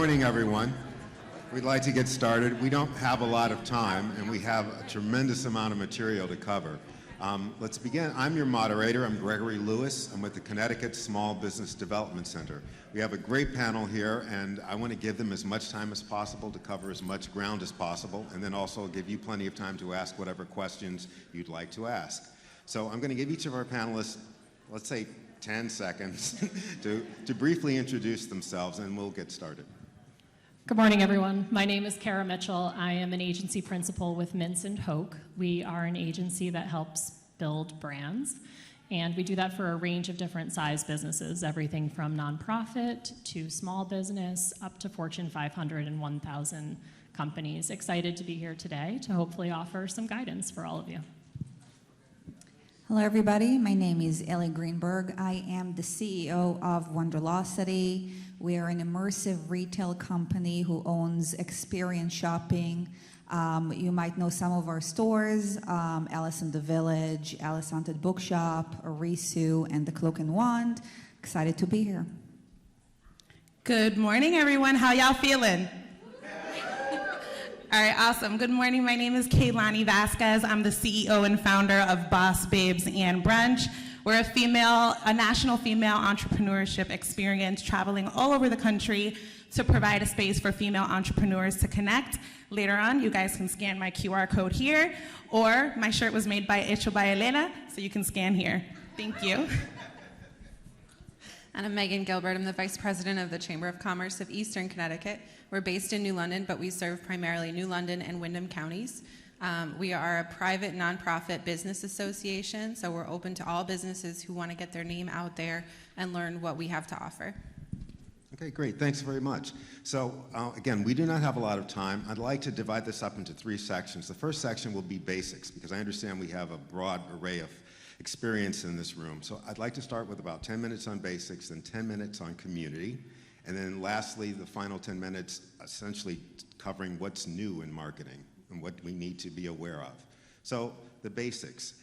morning, everyone. We'd like to get started. We don't have a lot of time, and we have a tremendous amount of material to cover. Let's begin. I'm your moderator. I'm Gregory Lewis. I'm with the Connecticut Small Business Development Center. We have a great panel here, and I want to give them as much time as possible to cover as much ground as possible, and then also give you plenty of time to ask whatever questions you'd like to ask. So I'm going to give each of our panelists, let's say, 10 seconds to briefly introduce themselves, and we'll get started. Good morning, everyone. My name is Kara Mitchell. I am an agency principal with Mintz and Hoke. We are an agency that helps build brands, and we do that for a range of different size businesses, everything from nonprofit to small business up to Fortune 500 and 1,000 companies. Excited to be here today to hopefully offer some guidance for all of you. Hello, everybody. My name is Ellie Greenburg. I am the CEO of Wonderlosity. We are an immersive retail company who owns experience shopping. You might know some of our stores, Alice in the Village, Alice Haunted Bookshop, Arisu, and the Cloak and Wand. Excited to be here. Good morning, everyone. How y'all feeling? All right, awesome. Good morning. My name is Kayelani Vasquez. I'm the CEO and founder of Boss Babes and Brunch. We're a national female entrepreneurship experience traveling all over the country to provide a space for female entrepreneurs to connect. Later on, you guys can scan my QR code here, or my shirt was made by Hecho by Elena, so you can scan here. Thank you. And I'm Megan Gilbert. I'm the Vice President of the Chamber of Commerce of Eastern Connecticut. We're based in New London, but we serve primarily New London and Windham counties. We are a private nonprofit business association, so we're open to all businesses who want to get their name out there and learn what we have to offer. Okay, great. Thanks very much. So, again, we do not have a lot of time. I'd like to divide this up into 3 sections. The first section will be basics, because I understand we have a broad array of experience in this room. So I'd like to start with about 10 minutes on basics, then 10 minutes on community, and then lastly, the final 10 minutes essentially covering what's new in marketing and what we need to be aware of. So the basics.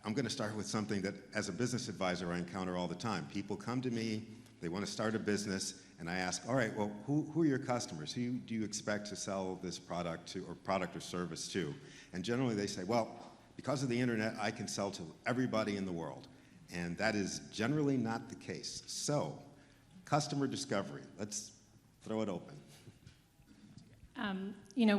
I'm going to start with something that, as a business advisor, I encounter all the time. People come to me, they want to start a business, and I ask, all right, well, who are your customers? Who do you expect to sell this product to, or product or service to? And generally they say, well, because of the internet, I can sell to everybody in the world. And that is generally not the case. So, customer discovery. Let's throw it open.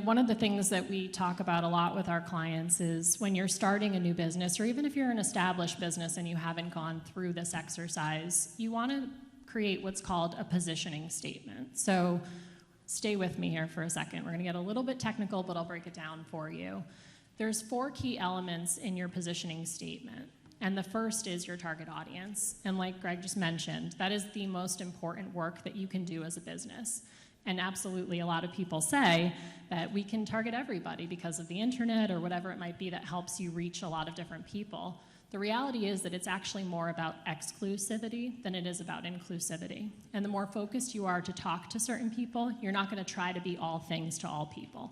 One of the things that we talk about a lot with our clients is when you're starting a new business, or even if you're an established business and you haven't gone through this exercise, you want to create what's called a positioning statement. So stay with me here for a second. We're going to get a little bit technical, but I'll break it down for you. There's 4 key elements in your positioning statement. And the first is your target audience. And like Greg just mentioned, that is the most important work that you can do as a business. And absolutely, a lot of people say that we can target everybody because of the internet or whatever it might be that helps you reach a lot of different people. The reality is that it's actually more about exclusivity than it is about inclusivity. And the more focused you are to talk to certain people, you're not going to try to be all things to all people.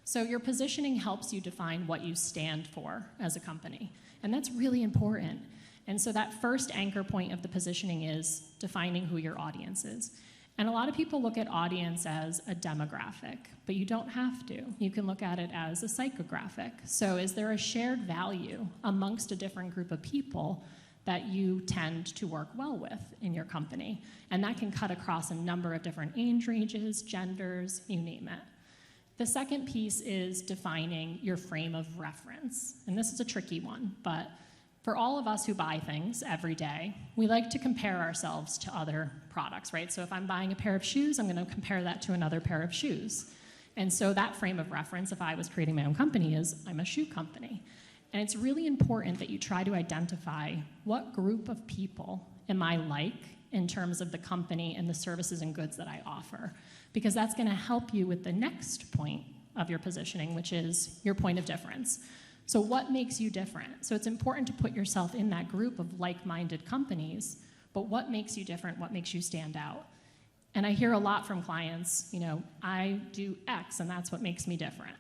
So your positioning helps you define what you stand for as a company. And that's really important. And so that first anchor point of the positioning is defining who your audience is. And a lot of people look at audience as a demographic, but you don't have to. You can look at it as a psychographic. So is there a shared value amongst a different group of people that you tend to work well with in your company? And that can cut across a number of different age ranges, genders, you name it. The second piece is defining your frame of reference. And this is a tricky one, but for all of us who buy things every day, we like to compare ourselves to other products, right? So if I'm buying a pair of shoes, I'm going to compare that to another pair of shoes. And so that frame of reference, if I was creating my own company, is I'm a shoe company. And it's really important that you try to identify what group of people am I like in terms of the company and the services and goods that I offer, because that's going to help you with the next point of your positioning, which is your point of difference. So what makes you different? So it's important to put yourself in that group of like-minded companies, but what makes you different? What makes you stand out? And I hear a lot from clients, I do X and that's what makes me different.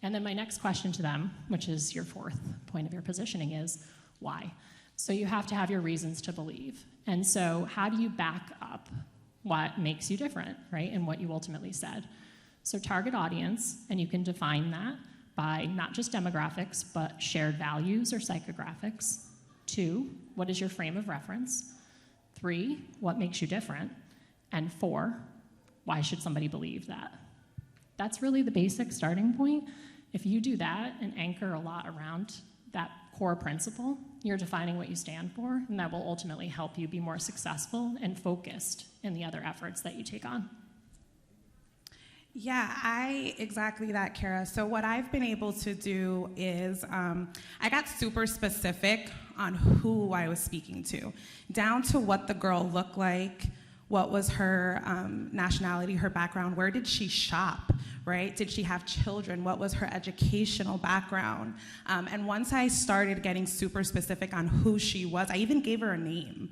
And then my next question to them, which is your 4th point of your positioning, is why? So you have to have your reasons to believe. And so how do you back up what makes you different, right? And what you ultimately said. So target audience, and you can define that by not just demographics, but shared values or psychographics. 2, what is your frame of reference? 3, what makes you different? And 4, why should somebody believe that? That's really the basic starting point. If you do that and anchor a lot around that core principle, you're defining what you stand for, and that will ultimately help you be more successful and focused in the other efforts that you take on. Yeah, exactly that, Kara. So what I've been able to do is I got super specific on who I was speaking to, down to what the girl looked like, what was her nationality, her background, where did she shop, right? Did she have children? What was her educational background? And once I started getting super specific on who she was, I even gave her a name.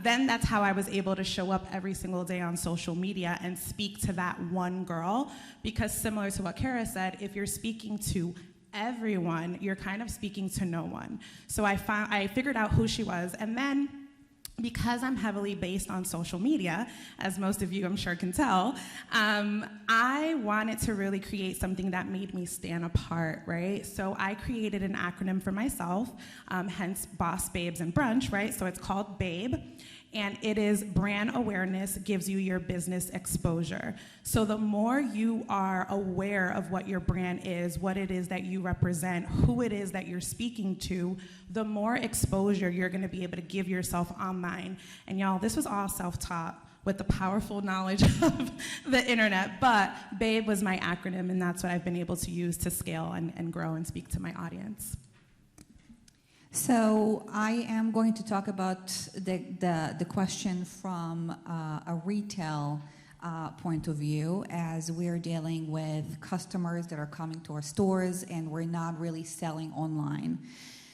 Then that's how I was able to show up every single day on social media and speak to that one girl, because similar to what Kara said, if you're speaking to everyone, you're kind of speaking to no one. So I figured out who she was, and then because I'm heavily based on social media, as most of you I'm sure can tell, I wanted to really create something that made me stand apart, right? So I created an acronym for myself, hence Boss, Babes, and Brunch, right? So it's called BABE, and it is brand awareness gives you your business exposure. So the more you are aware of what your brand is, what it is that you represent, who it is that you're speaking to, the more exposure you're gonna be able to give yourself online. And y'all, this was all self-taught with the powerful knowledge of the internet, but BABE was my acronym, and that's what I've been able to use to scale and grow and speak to my audience. So I am going to talk about the question from a retail point of view, as we're dealing with customers that are coming to our stores and we're not really selling online.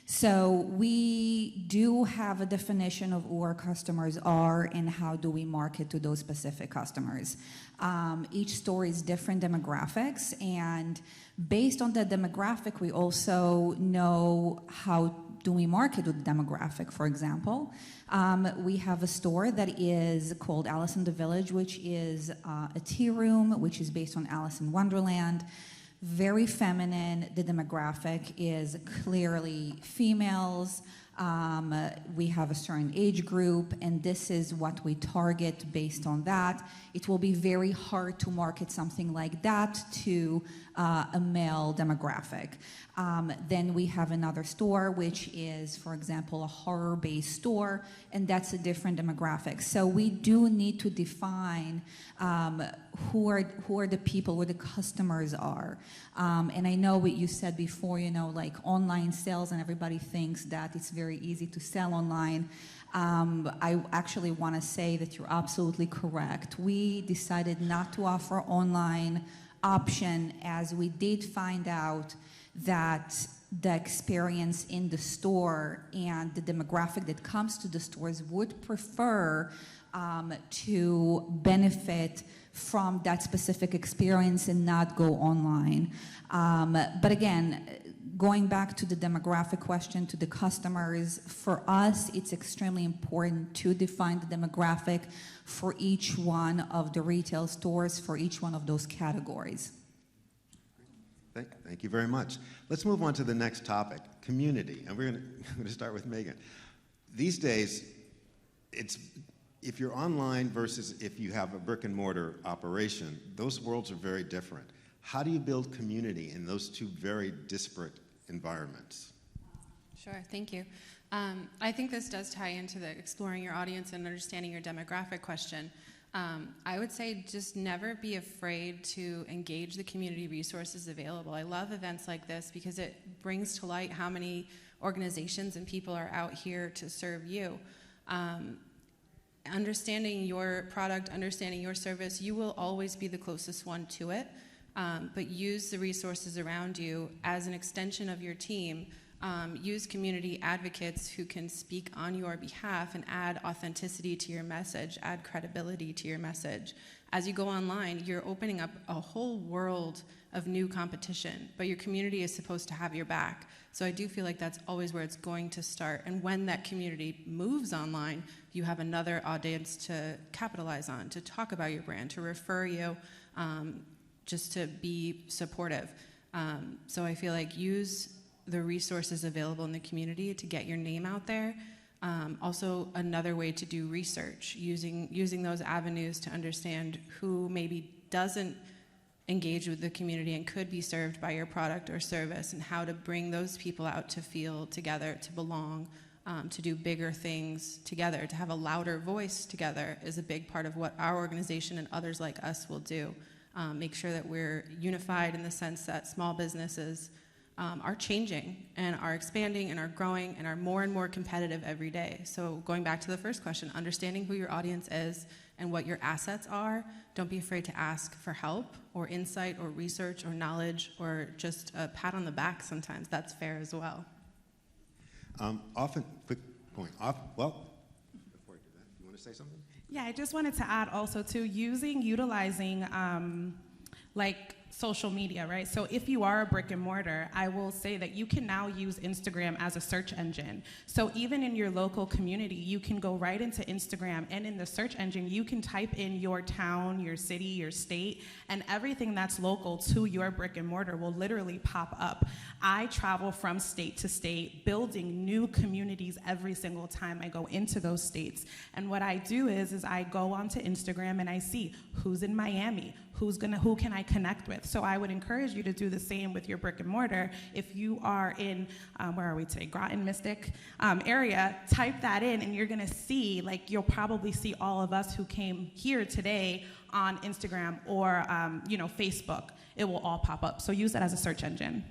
So we do have a definition of who our customers are and how do we market to those specific customers. Each store is different demographics, and based on that demographic, we also know how do we market to the demographic. For example, we have a store that is called Alice in the Village, which is a tea room, which is based on Alice in Wonderland. Very feminine. The demographic is clearly females. We have a certain age group, and this is what we target based on that. It will be very hard to market something like that to a male demographic. Then we have another store, which is, for example, a horror-based store, and that's a different demographic. So we do need to define who are the people, where the customers are. And I know what you said before, you know, like online sales, and everybody thinks that it's very easy to sell online. I actually want to say that you're absolutely correct. We decided not to offer online option, as we did find out that the experience in the store and the demographic that comes to the stores would prefer to benefit from that specific experience and not go online. But again, going back to the demographic question, to the customers, for us, it's extremely important to define the demographic for each one of the retail stores, for each one of those categories. Thank you very much. Let's move on to the next topic, community. And we're going to start with Megan. These days, if you're online versus if you have a brick and mortar operation, those worlds are very different. How do you build community in those two very disparate environments? Sure, thank you. I think this does tie into the exploring your audience and understanding your demographic question. I would say just never be afraid to engage the community resources available. I love events like this because it brings to light how many organizations and people are out here to serve you. Understanding your product, understanding your service, you will always be the closest one to it, but use the resources around you as an extension of your team. Use community advocates who can speak on your behalf and add authenticity to your message, add credibility to your message. As you go online, you're opening up a whole world of new competition, but your community is supposed to have your back. So I do feel like that's always where it's going to start. And when that community moves online, you have another audience to capitalize on, to talk about your brand, to refer you, just to be supportive. So I feel like use the resources available in the community to get your name out there. Also, another way to do research, using those avenues to understand who maybe doesn't engage with the community and could be served by your product or service, and how to bring those people out to feel together, to belong, to do bigger things together, to have a louder voice together is a big part of what our organization and others like us will do. Make sure that we're unified in the sense that small businesses are changing and are expanding and are growing and are more and more competitive every day. So going back to the first question, understanding who your audience is and what your assets are, don't be afraid to ask for help or insight or research or knowledge or just a pat on the back sometimes. That's fair as well. Quick point. Well, before I do that, you want to say something? Yeah, I just wanted to add also to utilizing like social media, right? So if you are a brick and mortar, I will say that you can now use Instagram as a search engine. So even in your local community, you can go right into Instagram, and in the search engine, you can type in your town, your city, your state, and everything that's local to your brick and mortar will literally pop up. I travel from state to state, building new communities every single time I go into those states. And what I do is I go onto Instagram and I see who's in Miami, who can I connect with. So I would encourage you to do the same with your brick and mortar. If you are in, where are we today, Groton, Mystic area, type that in and you're gonna see, like you'll probably see all of us who came here today on Instagram or Facebook. It will all pop up. So use it as a search engine.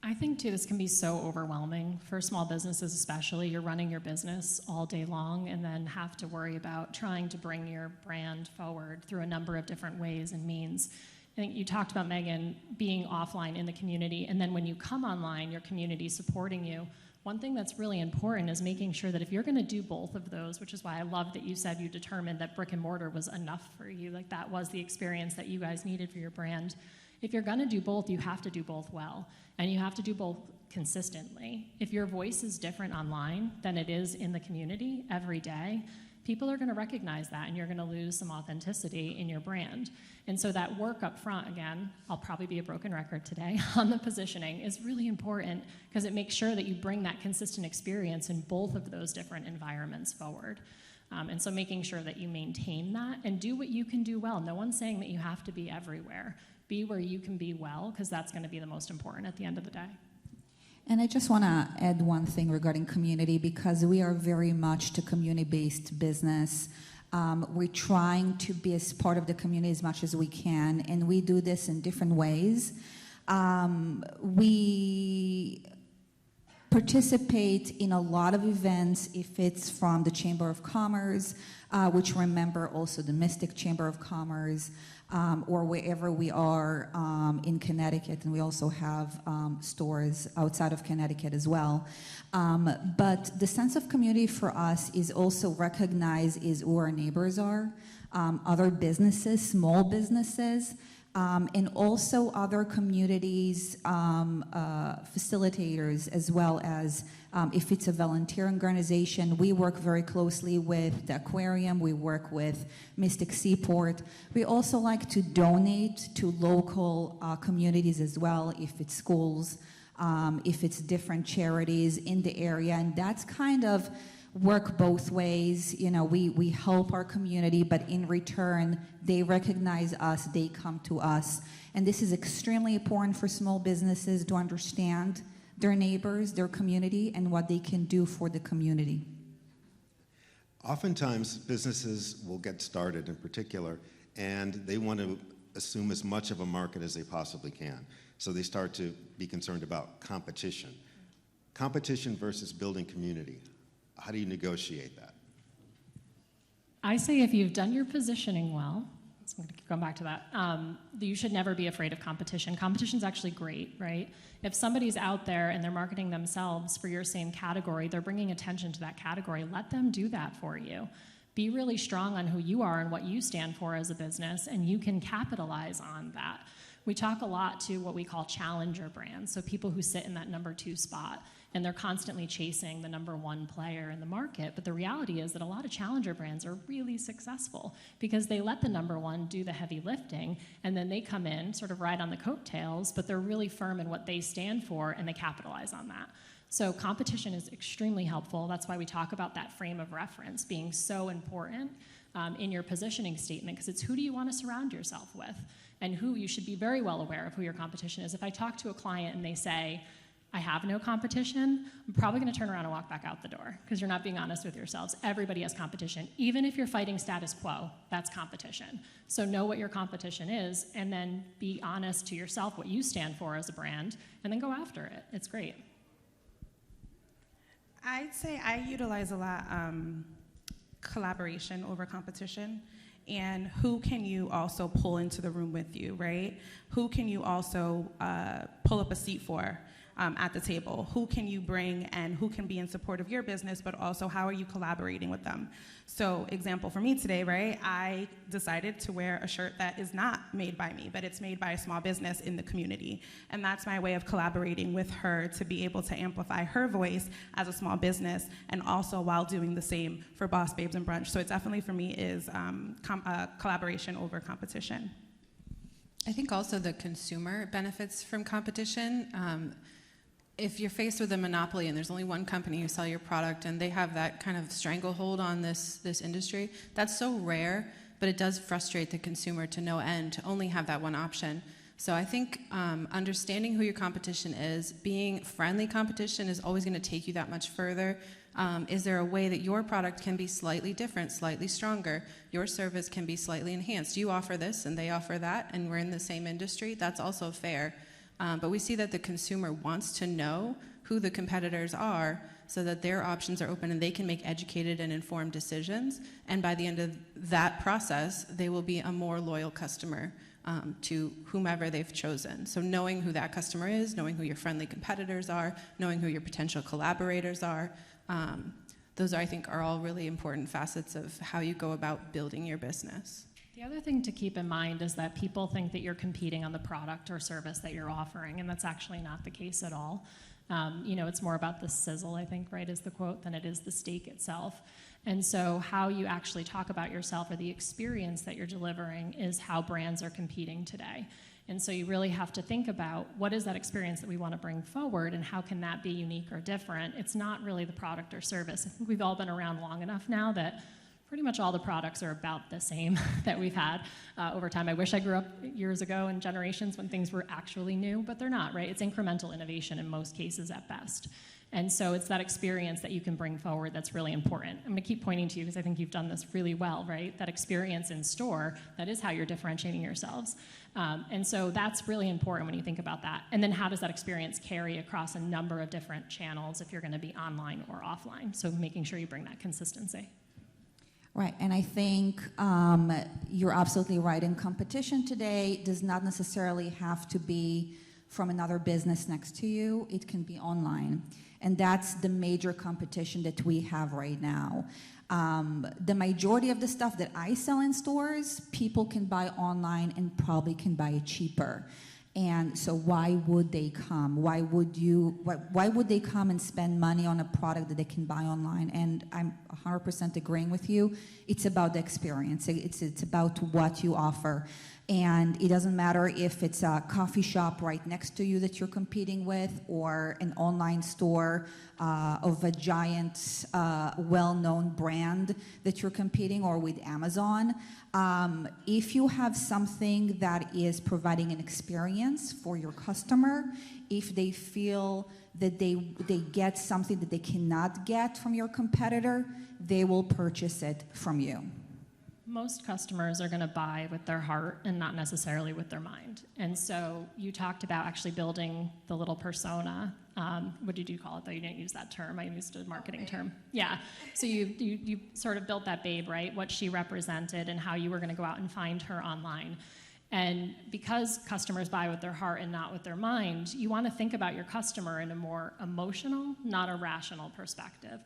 I think, too, this can be so overwhelming for small businesses especially. You're running your business all day long and then have to worry about trying to bring your brand forward through a number of different ways and means. I think you talked about, Megan, being offline in the community, and then when you come online, your community supporting you. One thing that's really important is making sure that if you're going to do both of those, which is why I love that you said you determined that brick and mortar was enough for you, like that was the experience that you guys needed for your brand. If you're going to do both, you have to do both well, and you have to do both consistently. If your voice is different online than it is in the community every day, people are going to recognize that, and you're going to lose some authenticity in your brand. And so that work up front, again, I'll probably be a broken record today on the positioning, is really important because it makes sure that you bring that consistent experience in both of those different environments forward. And so making sure that you maintain that and do what you can do well. No one's saying that you have to be everywhere. Be where you can be well, because that's going to be the most important at the end of the day. And I just want to add one thing regarding community, because we are very much a community-based business. We're trying to be as part of the community as much as we can, and we do this in different ways. We participate in a lot of events, if it's from the Chamber of Commerce, which remember also the Mystic Chamber of Commerce, or wherever we are in Connecticut, and we also have stores outside of Connecticut as well. But the sense of community for us is also recognized is who our neighbors are, other businesses, small businesses, and also other communities, facilitators, as well as if it's a volunteer organization. We work very closely with the aquarium. We work with Mystic Seaport. We also like to donate to local communities as well, if it's schools, if it's different charities in the area, and that's kind of work both ways. You know, we help our community, but in return, they recognize us, they come to us. And this is extremely important for small businesses to understand their neighbors, their community, and what they can do for the community. Oftentimes, businesses will get started in particular, and they want to assume as much of a market as they possibly can. So they start to be concerned about competition. Competition versus building community. How do you negotiate that? I say if you've done your positioning well, so I'm going to keep going back to that, you should never be afraid of competition. Competition's actually great, right? If somebody's out there and they're marketing themselves for your same category, they're bringing attention to that category, let them do that for you. Be really strong on who you are and what you stand for as a business, and you can capitalize on that. We talk a lot to what we call challenger brands, so people who sit in that number 2 spot, and they're constantly chasing the number 1 player in the market. But the reality is that a lot of challenger brands are really successful because they let the number 1 do the heavy lifting, and then they come in, sort of ride on the coattails, but they're really firm in what they stand for, and they capitalize on that. So competition is extremely helpful. That's why we talk about that frame of reference being so important in your positioning statement, because it's who do you want to surround yourself with, and who you should be very well aware of who your competition is. If I talk to a client and they say, I have no competition, I'm probably going to turn around and walk back out the door because you're not being honest with yourselves. Everybody has competition. Even if you're fighting status quo, that's competition. So know what your competition is, and then be honest to yourself what you stand for as a brand, and then go after it. It's great. I'd say I utilize a lot collaboration over competition, and who can you also pull into the room with you, right? Who can you also pull up a seat for at the table? Who can you bring and who can be in support of your business, but also how are you collaborating with them? So example for me today, right? I decided to wear a shirt that is not made by me, but it's made by a small business in the community. And that's my way of collaborating with her to be able to amplify her voice as a small business, and also while doing the same for Boss Babes and Brunch. So it definitely for me is collaboration over competition. I think also the consumer benefits from competition. If you're faced with a monopoly and there's only one company who sell your product and they have that kind of stranglehold on this industry, that's so rare, but it does frustrate the consumer to no end to only have that one option. So I think understanding who your competition is, being friendly competition is always going to take you that much further. Is there a way that your product can be slightly different, slightly stronger? Your service can be slightly enhanced. You offer this and they offer that, and we're in the same industry. That's also fair. But we see that the consumer wants to know who the competitors are so that their options are open and they can make educated and informed decisions. And by the end of that process, they will be a more loyal customer to whomever they've chosen. So knowing who that customer is, knowing who your friendly competitors are, knowing who your potential collaborators are, those I think are all really important facets of how you go about building your business. The other thing to keep in mind is that people think that you're competing on the product or service that you're offering, and that's actually not the case at all. It's more about the sizzle, I think, right, is the quote, than it is the steak itself. And so how you actually talk about yourself or the experience that you're delivering is how brands are competing today. And so you really have to think about what is that experience that we want to bring forward and how can that be unique or different. It's not really the product or service. I think we've all been around long enough now that pretty much all the products are about the same that we've had over time. I wish I grew up years ago in generations when things were actually new, but they're not, right? It's incremental innovation in most cases at best. And so it's that experience that you can bring forward that's really important. I'm going to keep pointing to you because I think you've done this really well, right? That experience in store, that is how you're differentiating yourselves. And so that's really important when you think about that. And then how does that experience carry across a number of different channels if you're going to be online or offline? So making sure you bring that consistency. Right, and I think you're absolutely right. In competition today does not necessarily have to be from another business next to you. It can be online. And that's the major competition that we have right now. The majority of the stuff that I sell in stores, people can buy online and probably can buy it cheaper. And so why would they come? Why would they come and spend money on a product that they can buy online? And I'm 100% agreeing with you. It's about the experience. It's about what you offer. And it doesn't matter if it's a coffee shop right next to you that you're competing with or an online store of a giant, well-known brand that you're competing, or with Amazon. If you have something that is providing an experience for your customer, if they feel that they get something that they cannot get from your competitor, they will purchase it from you. Most customers are going to buy with their heart and not necessarily with their mind. And so you talked about actually building the little persona. What did you call it, though? You didn't use that term. I used a marketing term. Yeah. So you sort of built that babe, right? What she represented and how you were going to go out and find her online. And because customers buy with their heart and not with their mind, you want to think about your customer in a more emotional, not a rational perspective.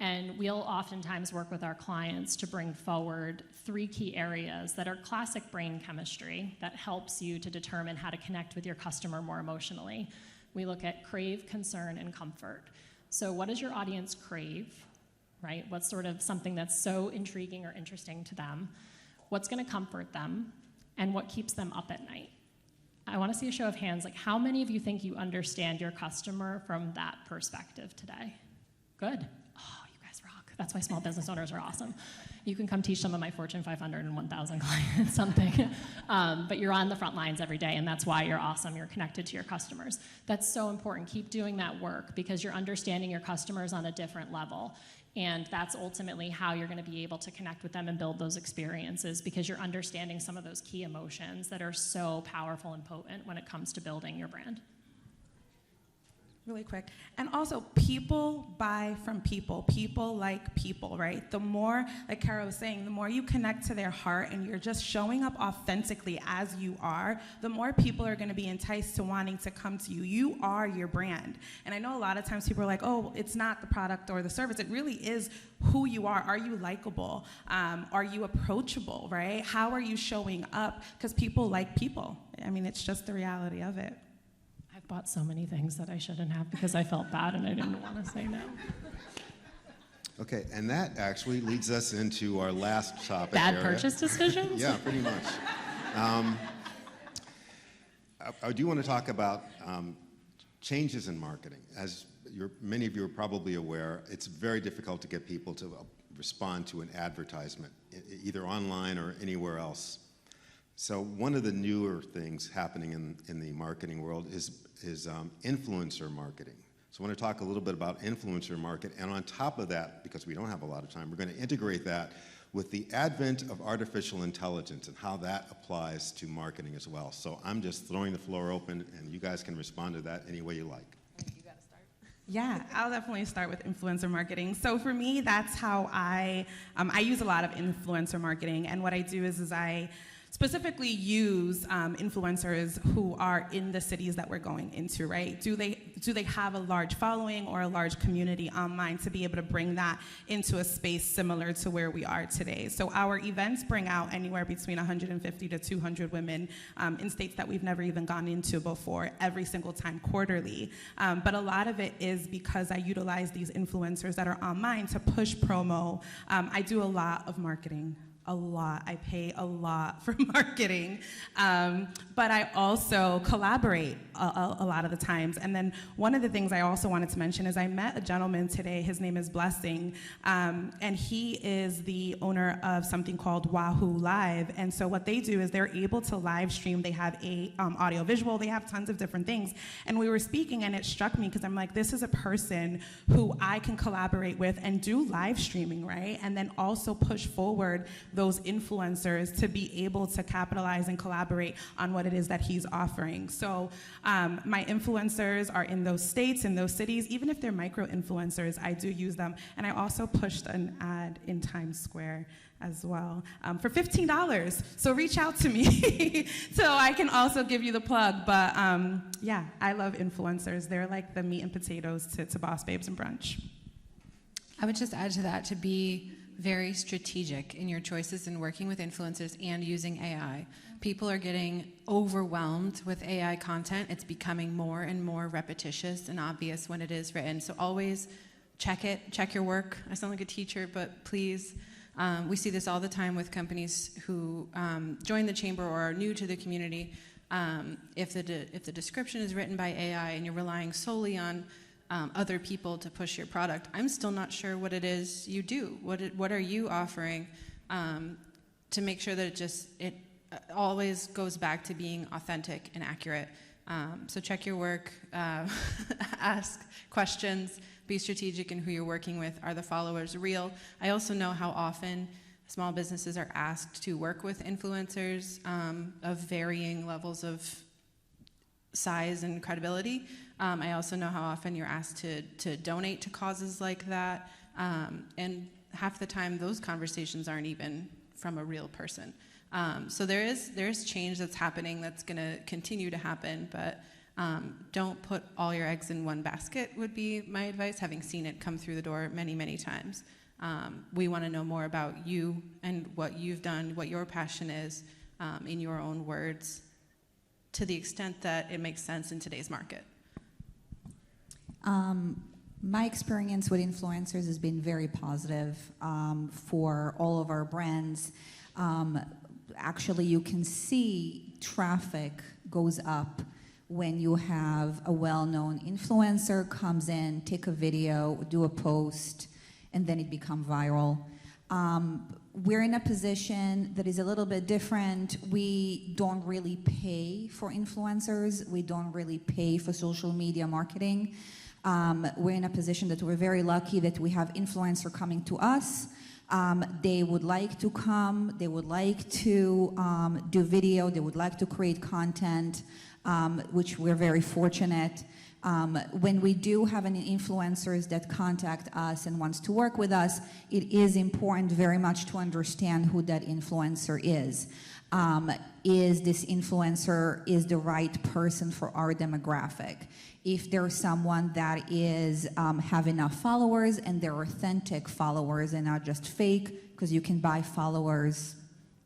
And we'll oftentimes work with our clients to bring forward 3 key areas that are classic brain chemistry that helps you to determine how to connect with your customer more emotionally. We look at crave, concern, and comfort. So what does your audience crave, right? What's sort of something that's so intriguing or interesting to them? What's going to comfort them? And what keeps them up at night? I want to see a show of hands. Like, how many of you think you understand your customer from that perspective today? Good. Oh, you guys rock. That's why small business owners are awesome. You can come teach some of my Fortune 500 and 1,000 clients something. But you're on the front lines every day, and that's why you're awesome. You're connected to your customers. That's so important. Keep doing that work because you're understanding your customers on a different level. And that's ultimately how you're going to be able to connect with them and build those experiences because you're understanding some of those key emotions that are so powerful and potent when it comes to building your brand. Really quick. And also, people buy from people. People like people, right? The more, like Kara was saying, the more you connect to their heart and you're just showing up authentically as you are, the more people are going to be enticed to wanting to come to you. You are your brand. And I know a lot of times people are like, oh, it's not the product or the service. It really is who you are. Are you likable? Are you approachable, right? How are you showing up? Because people like people. I mean, it's just the reality of it. I've bought so many things that I shouldn't have because I felt bad and I didn't want to say no. Okay, and that actually leads us into our last topic Bad area. purchase decisions? Yeah, pretty much. I do want to talk about changes in marketing. As many of you are probably aware, it's very difficult to get people to respond to an advertisement, either online or anywhere else. So one of the newer things happening in the marketing world is influencer marketing. So I want to talk a little bit about influencer market, and on top of that, because we don't have a lot of time, we're going to integrate that with the advent of artificial intelligence and how that applies to marketing as well. So I'm just throwing the floor open, and you guys can respond to that any way you like. Yeah, I'll definitely start with influencer marketing. So for me, that's how I use a lot of influencer marketing, and what I do is I specifically use influencers who are in the cities that we're going into, right? Do they have a large following or a large community online to be able to bring that into a space similar to where we are today? So our events bring out anywhere between 150 to 200 women in states that we've never even gone into before, every single time quarterly. But a lot of it is because I utilize these influencers that are online to push promo. I do a lot of marketing. A lot. I pay a lot for marketing, but I also collaborate a lot of the times. And then one of the things I also wanted to mention is I met a gentleman today. His name is Blessing, and he is the owner of something called Wahoo Live. And so what they do is they're able to live stream. They have a audio visual. They have tons of different things. And we were speaking, and it struck me because I'm like, this is a person who I can collaborate with and do live streaming, right? And then also push forward those influencers to be able to capitalize and collaborate on what it is that he's offering. So my influencers are in those states, in those cities. Even if they're micro influencers, I do use them. And I also pushed an ad in Times Square as well for $15. So reach out to me so I can also give you the plug. But yeah, I love influencers. They're like the meat and potatoes to Boss Babes and Brunch. I would just add to that to be very strategic in your choices in working with influencers and using AI. People are getting overwhelmed with AI content. It's becoming more and more repetitious and obvious when it is written. So always check it, check your work. I sound like a teacher, but please. We see this all the time with companies who join the chamber or are new to the community. If the description is written by AI and you're relying solely on other people to push your product, I'm still not sure what it is you do. What are you offering to make sure that it always goes back to being authentic and accurate. So check your work, ask questions, be strategic in who you're working with. Are the followers real? I also know how often small businesses are asked to work with influencers of varying levels of size and credibility. I also know how often you're asked to donate to causes like that. And half the time, those conversations aren't even from a real person. So there is change that's happening that's going to continue to happen, but Don't put all your eggs in one basket would be my advice, having seen it come through the door many, many times. We want to know more about you and what you've done, what your passion is, in your own words, to the extent that it makes sense in today's market. My experience with influencers has been very positive for all of our brands. Actually, you can see traffic goes up when you have a well-known influencer comes in, take a video, do a post, and then it becomes viral. We're in a position that is a little bit different. We don't really pay for influencers. We don't really pay for social media marketing. We're in a position that we're very lucky that we have influencers coming to us. They would like to come. They would like to do video. They would like to create content, which we're very fortunate. When we do have any influencers that contact us and wants to work with us, it is important very much to understand who that influencer is. Is this influencer is the right person for our demographic? If there's someone that is have enough followers and they're authentic followers and not just fake, because you can buy followers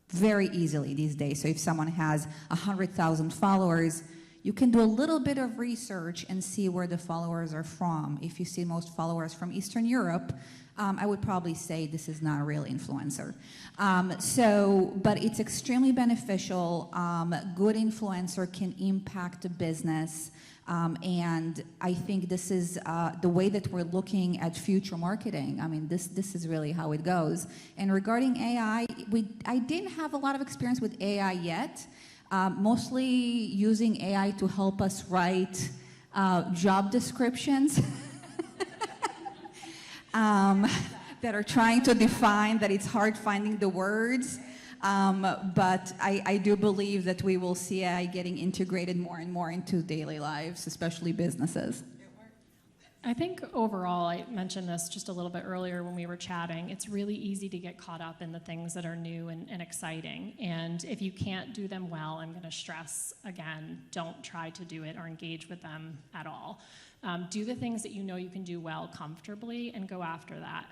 very easily these days. So if someone has 100,000 followers, you can do a little bit of research and see where the followers are from. If you see most followers from Eastern Europe, I would probably say this is not a real influencer. But it's extremely beneficial. Good influencer can impact a business. And I think this is the way that we're looking at future marketing. I mean, this is really how it goes. And regarding AI, I didn't have a lot of experience with AI yet. Mostly using AI to help us write job descriptions that are trying to define that it's hard finding the words. But I do believe that we will see AI getting integrated more and more into daily lives, especially businesses. I think overall, I mentioned this just a little bit earlier when we were chatting, it's really easy to get caught up in the things that are new and exciting. And if you can't do them well, I'm going to stress again, don't try to do it or engage with them at all. Do the things that you know you can do well comfortably and go after that.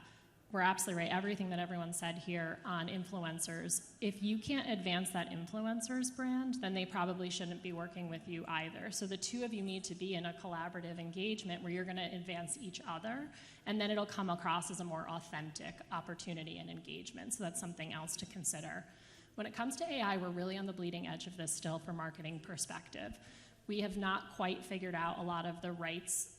We're absolutely right. Everything that everyone said here on influencers, if you can't advance that influencer's brand, then they probably shouldn't be working with you either. So the two of you need to be in a collaborative engagement where you're going to advance each other, and then it'll come across as a more authentic opportunity and engagement. So that's something else to consider. When it comes to AI, we're really on the bleeding edge of this still from marketing perspective. We have not quite figured out a lot of the rights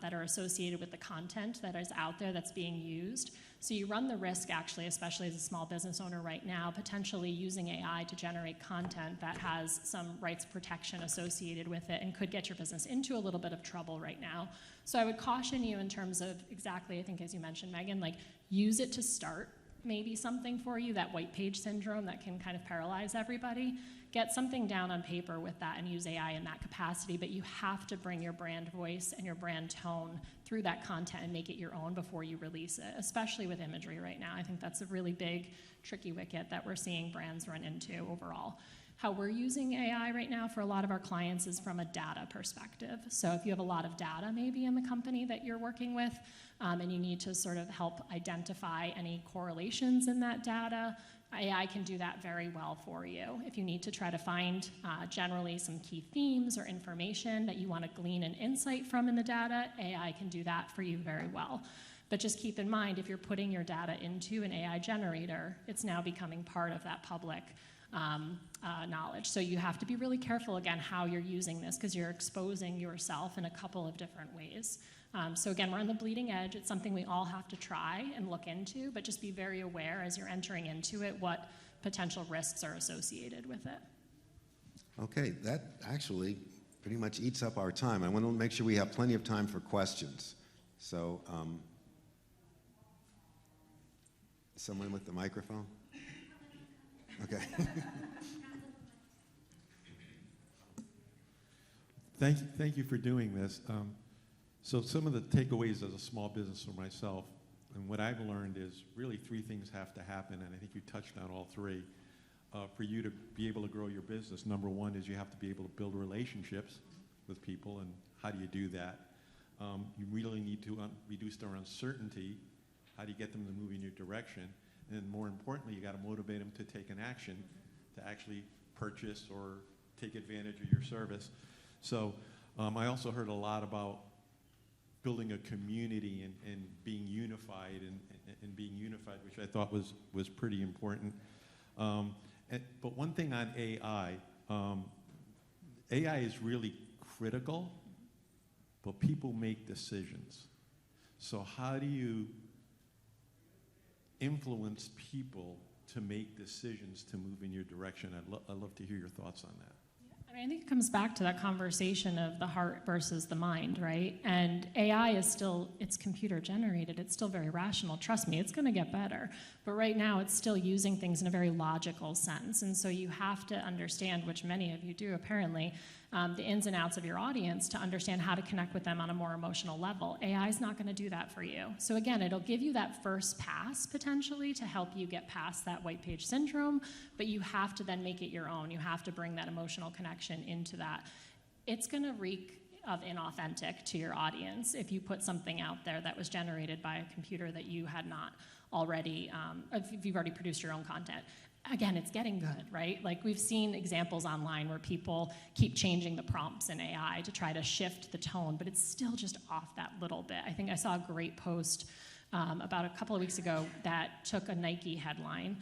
that are associated with the content that is out there that's being used. So you run the risk, actually, especially as a small business owner right now, potentially using AI to generate content that has some rights protection associated with it and could get your business into a little bit of trouble right now. So I would caution you in terms of exactly, I think as you mentioned, Megan, like use it to start maybe something for you, that white page syndrome that can kind of paralyze everybody. Get something down on paper with that and use AI in that capacity, but you have to bring your brand voice and your brand tone through that content and make it your own before you release it, especially with imagery right now. I think that's a really big, tricky wicket that we're seeing brands run into overall. How we're using AI right now for a lot of our clients is from a data perspective. So if you have a lot of data maybe in the company that you're working with, and you need to sort of help identify any correlations in that data, AI can do that very well for you. If you need to try to find generally some key themes or information that you want to glean an insight from in the data, AI can do that for you very well. But just keep in mind, if you're putting your data into an AI generator, it's now becoming part of that public knowledge. So you have to be really careful, again, how you're using this, because you're exposing yourself in a couple of different ways. So again, we're on the bleeding edge. It's something we all have to try and look into, but just be very aware as you're entering into it what potential risks are associated with it. Okay, that actually pretty much eats up our time. I want to make sure we have plenty of time for questions. So, someone with the microphone? Okay. Thank you for doing this. So some of the takeaways as a small business for myself, and what I've learned is really three things have to happen, and I think you touched on all three. For you to be able to grow your business, number one is you have to be able to build relationships with people, and how do you do that? You really need to reduce their uncertainty. How do you get them to move in your direction? And more importantly, you got to motivate them to take an action to actually purchase or take advantage of your service. So I also heard a lot about building a community and being unified and being unified, which I thought was pretty important. But one thing on AI, AI is really critical, but people make decisions. So how do you influence people to make decisions to move in your direction? I'd love to hear your thoughts on that. I mean, I think it comes back to that conversation of the heart versus the mind, right? And AI is still, it's computer generated. It's still very rational. Trust me, it's going to get better. But right now, it's still using things in a very logical sense. And so you have to understand, which many of you do apparently, the ins and outs of your audience to understand how to connect with them on a more emotional level. AI is not going to do that for you. So again, it'll give you that first pass potentially to help you get past that white page syndrome, but you have to then make it your own. You have to bring that emotional connection into that. It's going to reek of inauthentic to your audience if you put something out there that was generated by a computer that you had not already, if you've already produced your own content. Again, it's getting good, right? Like we've seen examples online where people keep changing the prompts in AI to try to shift the tone, but it's still just off that little bit. I think I saw a great post about a couple of weeks ago that took a Nike headline,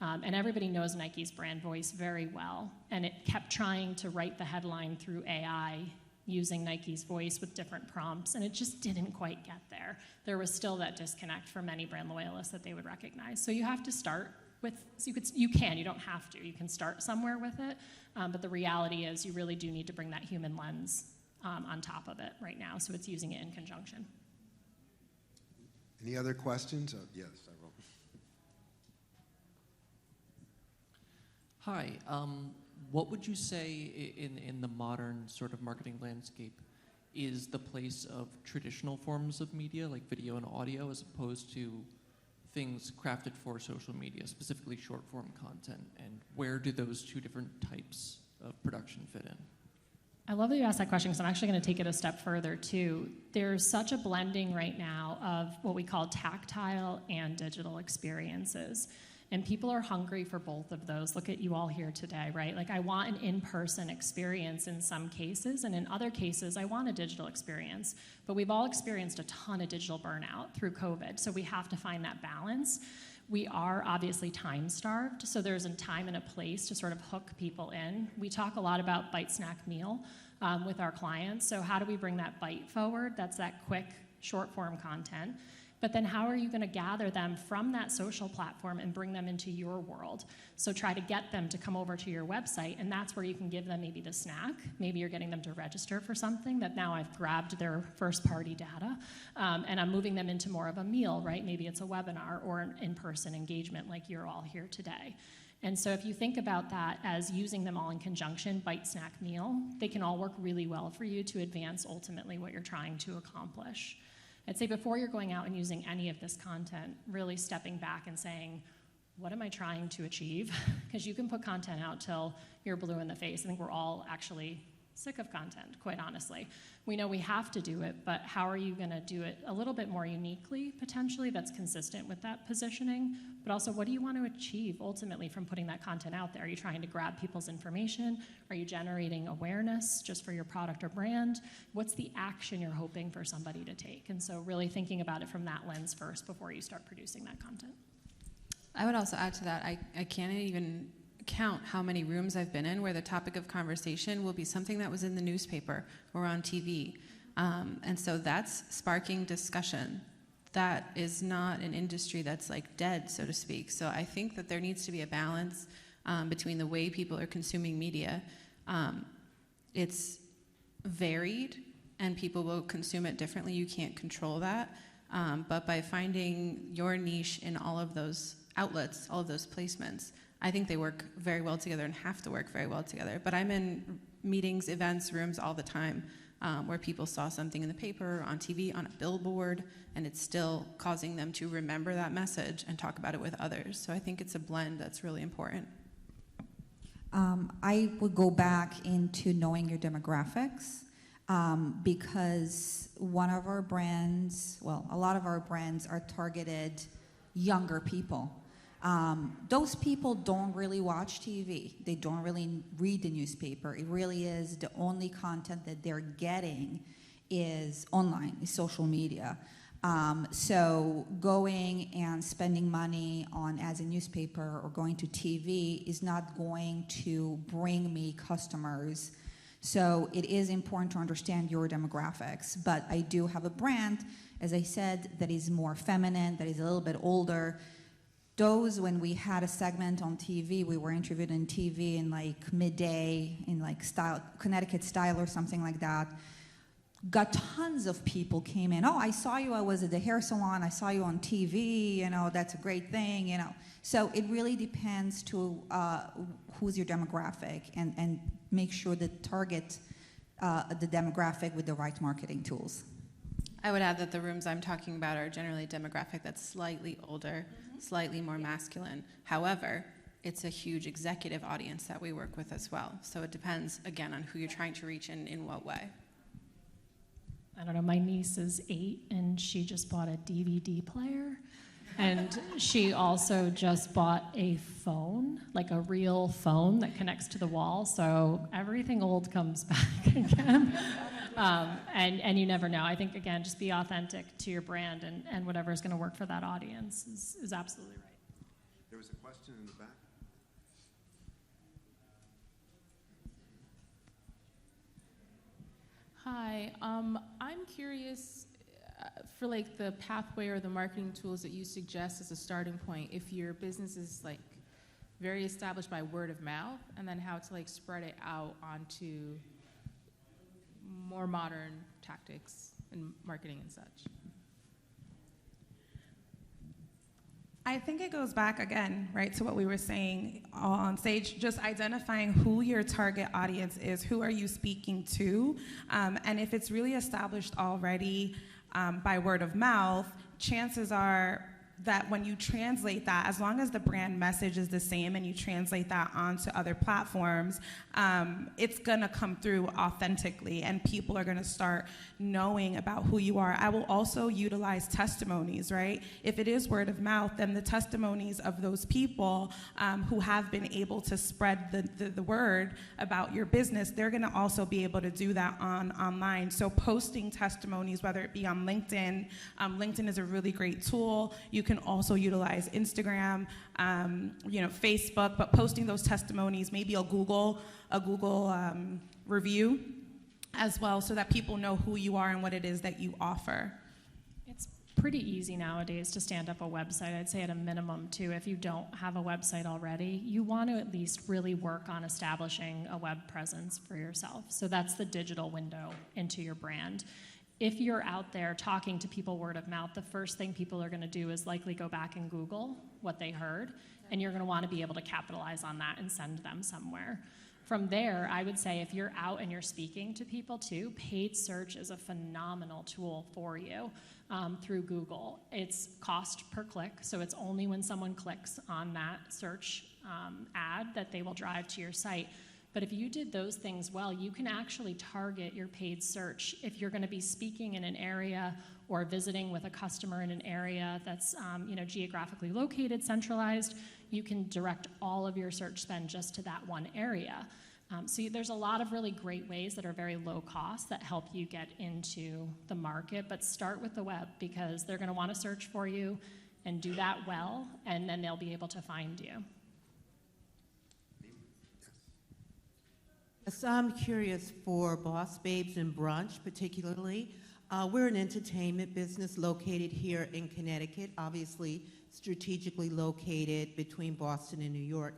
and everybody knows Nike's brand voice very well, and it kept trying to write the headline through AI using Nike's voice with different prompts, and it just didn't quite get there. There was still that disconnect for many brand loyalists that they would recognize. So you have to start with, so you don't have to. You can start somewhere with it, but the reality is you really do need to bring that human lens on top of it right now, so it's using it in conjunction. Any other questions? Oh, yes, several. Hi. What would you say in the modern sort of marketing landscape is the place of traditional forms of media, like video and audio, as opposed to things crafted for social media, specifically short-form content, and where do those two different types of production fit in? I love that you asked that question because I'm actually going to take it a step further too. There's such a blending right now of what we call tactile and digital experiences. And people are hungry for both of those. Look at you all here today, right? Like I want an in-person experience in some cases, and in other cases, I want a digital experience. But we've all experienced a ton of digital burnout through COVID, so we have to find that balance. We are obviously time-starved, so there's a time and a place to sort of hook people in. We talk a lot about bite, snack, meal with our clients, so how do we bring that bite forward? That's that quick, short-form content. But then how are you going to gather them from that social platform and bring them into your world? So try to get them to come over to your website, and that's where you can give them maybe the snack. Maybe you're getting them to register for something that now I've grabbed their first-party data, and I'm moving them into more of a meal, right? Maybe it's a webinar or an in-person engagement like you're all here today. And so if you think about that as using them all in conjunction, bite, snack, meal, they can all work really well for you to advance ultimately what you're trying to accomplish. I'd say before you're going out and using any of this content, really stepping back and saying, what am I trying to achieve? Because you can put content out till you're blue in the face. I think we're all actually sick of content, quite honestly. We know we have to do it, but how are you going to do it a little bit more uniquely, potentially, that's consistent with that positioning? But also, what do you want to achieve ultimately from putting that content out there? Are you trying to grab people's information? Are you generating awareness just for your product or brand? What's the action you're hoping for somebody to take? And so really thinking about it from that lens first before you start producing that content. I would also add to that, I can't even count how many rooms I've been in where the topic of conversation will be something that was in the newspaper or on TV. And so that's sparking discussion. That is not an industry that's like dead, so to speak. So I think that there needs to be a balance between the way people are consuming media. It's varied and people will consume it differently. You can't control that. But by finding your niche in all of those outlets, all of those placements, I think they work very well together and have to work very well together. But I'm in meetings, events, rooms all the time where people saw something in the paper, on TV, on a billboard, and it's still causing them to remember that message and talk about it with others. So I think it's a blend that's really important. I would go back into knowing your demographics. because one of our brands, well, a lot of our brands are targeted younger people. Those people don't really watch TV. They don't really read the newspaper. It really is the only content that they're getting is online, is social media. So going and spending money on as a newspaper or going to TV is not going to bring me customers. So it is important to understand your demographics. But I do have a brand, as I said, that is more feminine, that is a little bit older. Those, when we had a segment on TV, we were interviewed on TV in like midday, in like style, Connecticut style or something like that. Got tons of people came in. Oh, I saw you, I was at the hair salon, I saw you on TV, you know, that's a great thing, you know. So it really depends to who's your demographic and make sure that target the demographic with the right marketing tools. I would add that the rooms I'm talking about are generally a demographic that's slightly older, slightly more masculine. However, it's a huge executive audience that we work with as well. So it depends, again, on who you're trying to reach and in what way. I don't know, my niece is 8 and she just bought a DVD player. And she also just bought a phone, like a real phone that connects to the wall. So everything old comes back again. And you never know. I think, again, just be authentic to your brand and whatever's going to work for that audience is absolutely right. There was a question in the back. Hi, I'm curious for like the pathway or the marketing tools that you suggest as a starting point if your business is like very established by word of mouth, and then how to like spread it out onto more modern tactics and marketing and such. I think it goes back again, right, to what we were saying on stage, just identifying who your target audience is, who are you speaking to, and if it's really established already by word of mouth, chances are that when you translate that, as long as the brand message is the same and you translate that onto other platforms, it's gonna come through authentically and people are gonna start knowing about who you are. I will also utilize testimonies, right? If it is word of mouth, then the testimonies of those people who have been able to spread the word about your business, they're gonna also be able to do that online. So posting testimonies, whether it be on LinkedIn, LinkedIn is a really great tool. You can also utilize Instagram, Facebook, but posting those testimonies, maybe a Google review as well, so that people know who you are and what it is that you offer. It's pretty easy nowadays to stand up a website. I'd say at a minimum too, if you don't have a website already, you want to at least really work on establishing a web presence for yourself. So that's the digital window into your brand. If you're out there talking to people word of mouth, the first thing people are going to do is likely go back and Google what they heard, and you're going to want to be able to capitalize on that and send them somewhere. From there, I would say if you're out and you're speaking to people too, paid search is a phenomenal tool for you through Google. It's cost per click, so it's only when someone clicks on that search ad that they will drive to your site. But if you did those things well, you can actually target your paid search. If you're going to be speaking in an area or visiting with a customer in an area that's geographically located, centralized, you can direct all of your search spend just to that one area. So there's a lot of really great ways that are very low cost that help you get into the market, but start with the web because they're going to want to search for you and do that well, and then they'll be able to find you. So I'm curious for Boss Babes and Brunch particularly. We're an entertainment business located here in Connecticut, obviously strategically located between Boston and New York.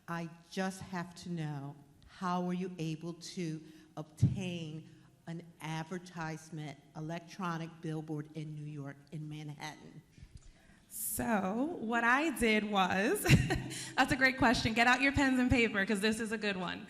I just have to know, how were you able to obtain an advertisement, electronic billboard in New York, in Manhattan? So what I did was, that's a great question. Get out your pens and paper because this is a good one.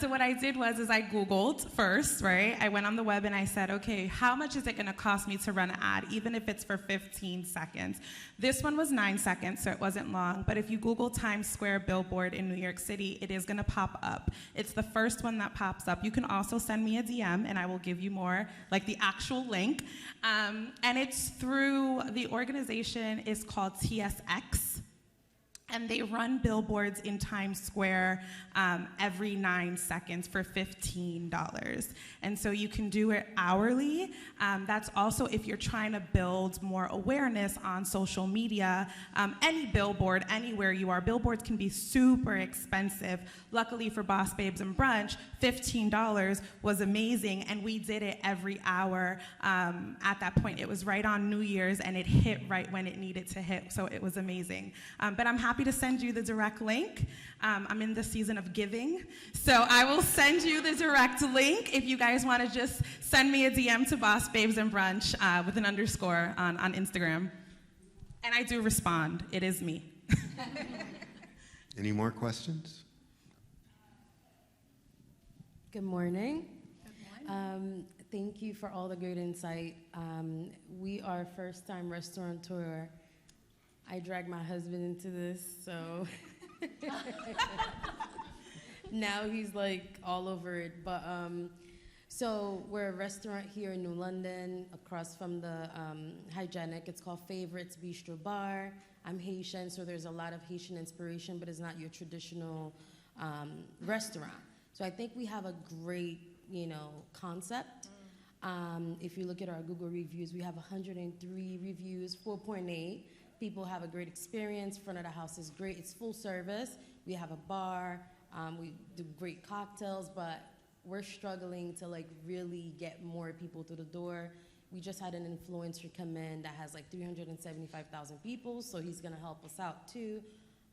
So what I did was I Googled first, right? I went on the web and I said, okay, how much is it going to cost me to run an ad, even if it's for 15 seconds? This one was 9 seconds, so it wasn't long. But if you Google Times Square billboard in New York City, it is going to pop up. It's the first one that pops up. You can also send me a DM and I will give you more, like the actual link. And it's through the organization is called TSX, and they run billboards in Times Square every 9 seconds for $15. And so you can do it hourly. That's also if you're trying to build more awareness on social media. Any billboard, anywhere you are, billboards can be super expensive. Luckily for Boss Babes and Brunch, $15 was amazing, and we did it every hour. At that point, it was right on New Year's, and it hit right when it needed to hit, so it was amazing. But I'm happy to send you the direct link. I'm in the season of giving, so I will send you the direct link if you guys want to just send me a DM to Boss Babes and Brunch with an underscore on Instagram. And I do respond. It is me. Any more questions? Good morning. Thank you for all the great insight. We are first-time restaurateur. I dragged my husband into this, so now he's like all over it. But so we're a restaurant here in New London, across from the Hygienic. It's called Favorites Bistro Bar. I'm Haitian, so there's a lot of Haitian inspiration, but it's not your traditional restaurant. So I think we have a great, concept. If you look at our Google reviews, we have 103 reviews, 4.8. People have a great experience. Front of the house is great. It's full service. We have a bar. We do great cocktails, but we're struggling to really get more people through the door. We just had an influencer come in that has 375,000 people, so he's gonna help us out too.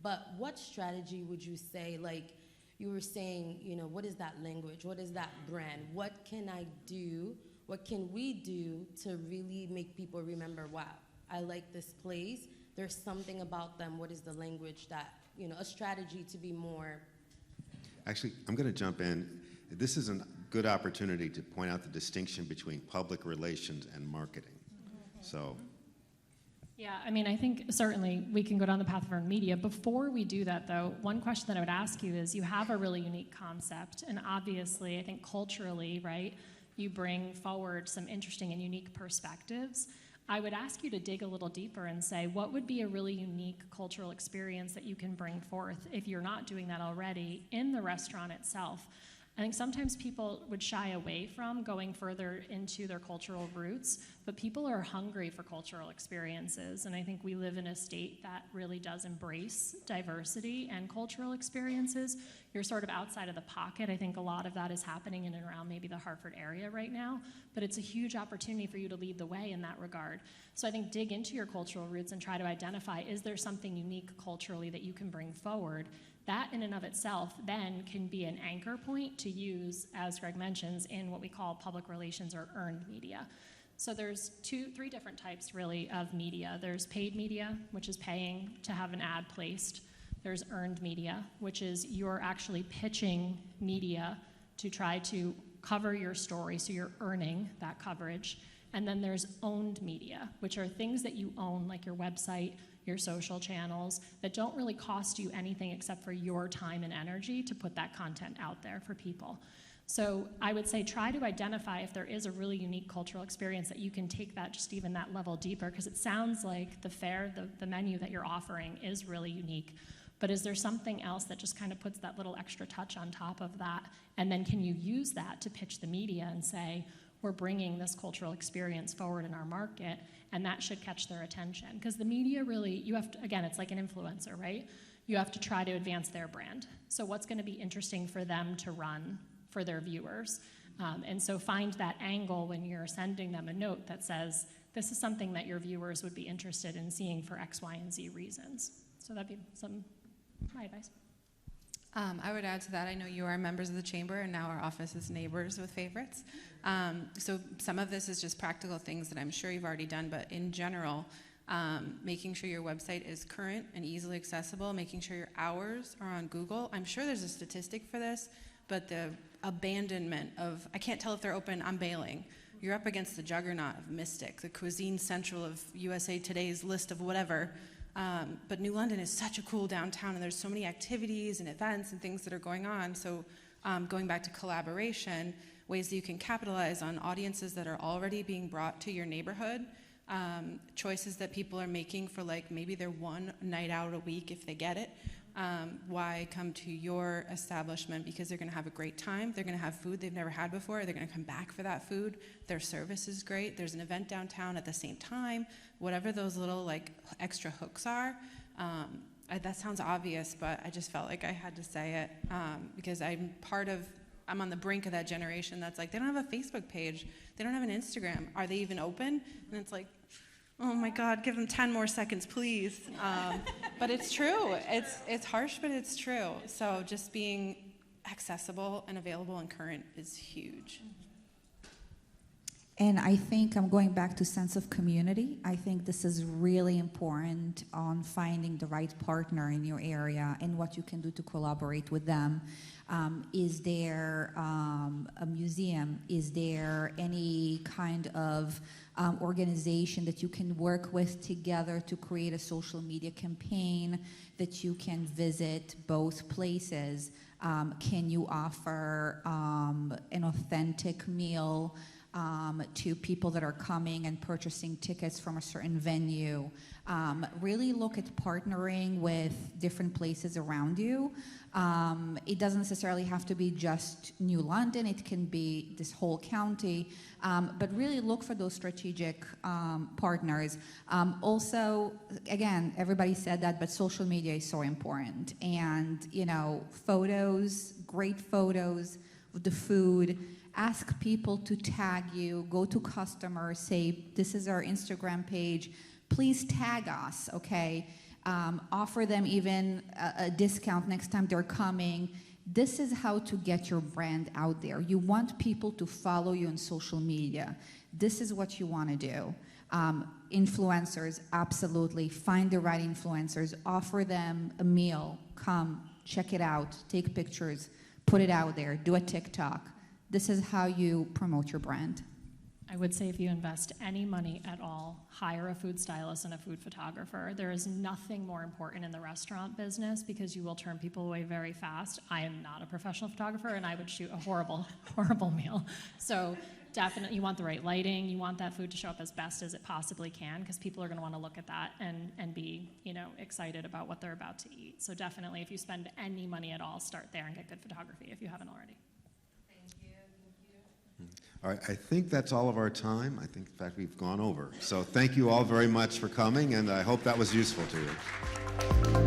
But what strategy would you say, you were saying, what is that language? What is that brand? What can I do? What can we do to really make people remember, wow, I like this place. There's something about them. What is the language that, a strategy to be more? Actually, I'm going to jump in. This is a good opportunity to point out the distinction between public relations and marketing. So. Yeah, I think certainly we can go down the path of earned media. Before we do that, though, one question that I would ask you is, you have a really unique concept, and obviously, I think culturally, right, you bring forward some interesting and unique perspectives. I would ask you to dig a little deeper and say, what would be a really unique cultural experience that you can bring forth, if you're not doing that already, in the restaurant itself? I think sometimes people would shy away from going further into their cultural roots, but people are hungry for cultural experiences, and I think we live in a state that really does embrace diversity and cultural experiences. You're sort of outside of the pocket. I think a lot of that is happening in and around maybe the Hartford area right now, but it's a huge opportunity for you to lead the way in that regard. So I think dig into your cultural roots and try to identify, is there something unique culturally that you can bring forward? That in and of itself then can be an anchor point to use, as Greg mentions, in what we call public relations or earned media. So there's three different types really of media. There's paid media, which is paying to have an ad placed. There's earned media, which is you're actually pitching media to try to cover your story, so you're earning that coverage. And then there's owned media, which are things that you own, like your website, your social channels, that don't really cost you anything except for your time and energy to put that content out there for people. So I would say try to identify if there is a really unique cultural experience that you can take that just even that level deeper, because it sounds like the fare, the menu that you're offering is really unique. But is there something else that just kind of puts that little extra touch on top of that? And then can you use that to pitch the media and say, we're bringing this cultural experience forward in our market, and that should catch their attention. Because the media really, you have to, again, it's like an influencer, right? You have to try to advance their brand. So what's going to be interesting for them to run for their viewers? And so find that angle when you're sending them a note that says, this is something that your viewers would be interested in seeing for X, Y, and Z reasons. So that'd be my advice. I would add to that, I know you are members of the chamber, and now our office is neighbors with Favorites. So some of this is just practical things that I'm sure you've already done, but in general, making sure your website is current and easily accessible, making sure your hours are on Google. I'm sure there's a statistic for this, but the abandonment of, I can't tell if they're open, I'm bailing. You're up against the juggernaut of Mystic, the Cuisine Central of USA Today's list of whatever. But New London is such a cool downtown, and there's so many activities and events and things that are going on. So going back to collaboration, ways that you can capitalize on audiences that are already being brought to your neighborhood, choices that people are making for like maybe their one night out a week if they get it. Why come to your establishment? Because they're going to have a great time. They're going to have food they've never had before. They're going to come back for that food. Their service is great. There's an event downtown at the same time. Whatever those little like extra hooks are. That sounds obvious, but I just felt like I had to say it because I'm on the brink of that generation that's like, they don't have a Facebook page. They don't have an Instagram. Are they even open? And it's like, oh my God, give them 10 more seconds, please. But it's true. It's harsh, but it's true. So just being accessible and available and current is huge. And I think I'm going back to sense of community. I think this is really important on finding the right partner in your area and what you can do to collaborate with them. Is there a museum? Is there any kind of organization that you can work with together to create a social media campaign that you can visit both places? Can you offer an authentic meal to people that are coming and purchasing tickets from a certain venue? Really look at partnering with different places around you. It doesn't necessarily have to be just New London. It can be this whole county. But really look for those strategic partners. Also, again, everybody said that, but social media is so important. And, you know, photos, great photos of the food. Ask people to tag you. Go to customers. Say, this is our Instagram page. Please tag us, okay? Offer them even a discount next time they're coming. This is how to get your brand out there. You want people to follow you on social media. This is what you want to do. Influencers, absolutely. Find the right influencers. Offer them a meal. Come, check it out. Take pictures. Put it out there. Do a TikTok. This is how you promote your brand. I would say if you invest any money at all, hire a food stylist and a food photographer. There is nothing more important in the restaurant business because you will turn people away very fast. I am not a professional photographer, and I would shoot a horrible, horrible meal. So definitely you want the right lighting. You want that food to show up as best as it possibly can because people are going to want to look at that and be, you know, excited about what they're about to eat. So definitely if you spend any money at all, start there and get good photography if you haven't already. All right, I think that's all of our time. I think, in fact, we've gone over. So thank you all very much for coming, and I hope that was useful to you.